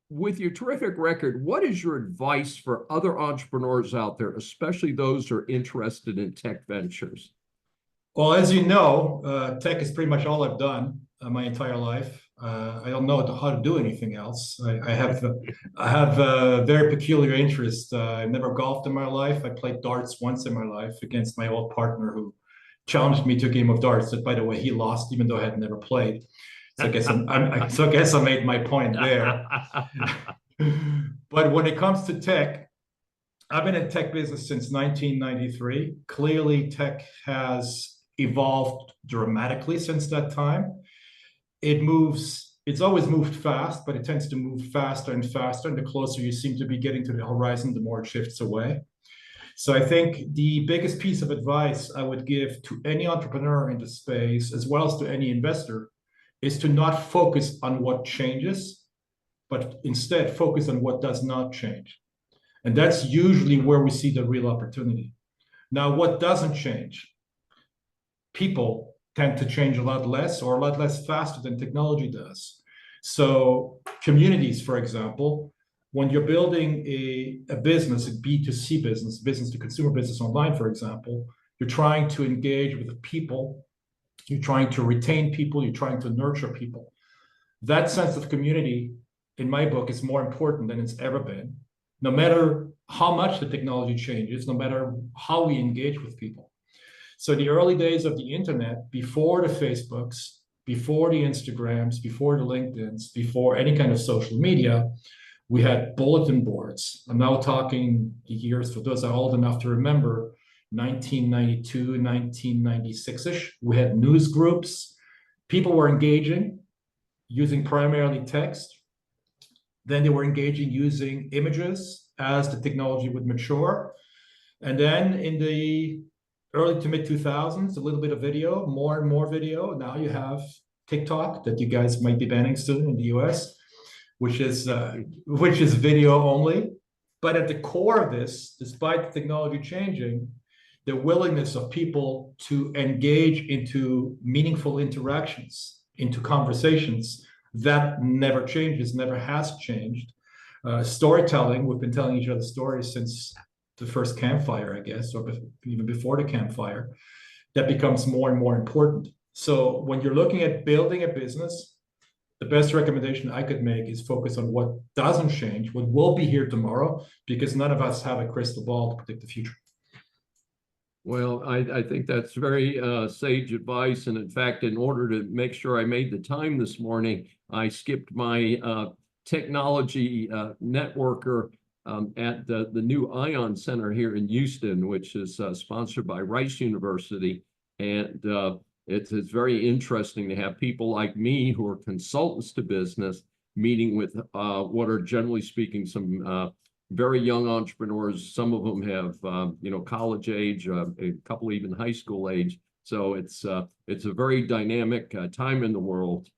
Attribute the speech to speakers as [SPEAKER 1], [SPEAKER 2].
[SPEAKER 1] with your terrific record, what is your advice for other entrepreneurs out there, especially those who are interested in tech ventures?
[SPEAKER 2] Well, as you know, tech is pretty much all I've done my entire life. I don't know how to do anything else. I have a very peculiar interest. I've never golfed in my life. I played darts once in my life against my old partner who challenged me to a game of darts. That, by the way, he lost, even though I had never played. So I guess I made my point there. But when it comes to tech, I've been in tech business since 1993. Clearly, tech has evolved dramatically since that time. It's always moved fast, but it tends to move faster and faster. And the closer you seem to be getting to the horizon, the more it shifts away. So I think the biggest piece of advice I would give to any entrepreneur in the space, as well as to any investor, is to not focus on what changes, but instead focus on what does not change. And that's usually where we see the real opportunity. Now, what doesn't change? People tend to change a lot less or a lot less faster than technology does. So communities, for example, when you're building a business, a B2C business, business to consumer business online, for example, you're trying to engage with the people, you're trying to retain people, you're trying to nurture people. That sense of community, in my book, is more important than it's ever been, no matter how much the technology changes, no matter how we engage with people. So the early days of the internet, before the Facebooks, before the Instagrams, before the LinkedIns, before any kind of social media, we had bulletin boards. I'm now talking the years, for those that are old enough to remember, 1992, 1996-ish. We had news groups. People were engaging using primarily text. Then they were engaging using images as the technology would mature. And then in the early to mid 2000s, a little bit of video, more and more video. Now you have TikTok that you guys might be banning soon in the US, which is video only. But at the core of this, despite the technology changing, the willingness of people to engage into meaningful interactions, into conversations, that never changes, never has changed. Storytelling, we've been telling each other stories since the first campfire, I guess, or even before the campfire. That becomes more and more important. So when you're looking at building a business, the best recommendation I could make is focus on what doesn't change, what will be here tomorrow, because none of us have a crystal ball to predict the future.
[SPEAKER 1] Well, I think that's very sage advice. And in fact, in order to make sure I made the time this morning, I skipped my technology networker at the new Ion Center here in Houston, which is sponsored by Rice University. And it's very interesting to have people like me who are consultants to business meeting with what are, generally speaking, some very young entrepreneurs. Some of them have college age, a couple even high school age. So it's a very dynamic time in the world.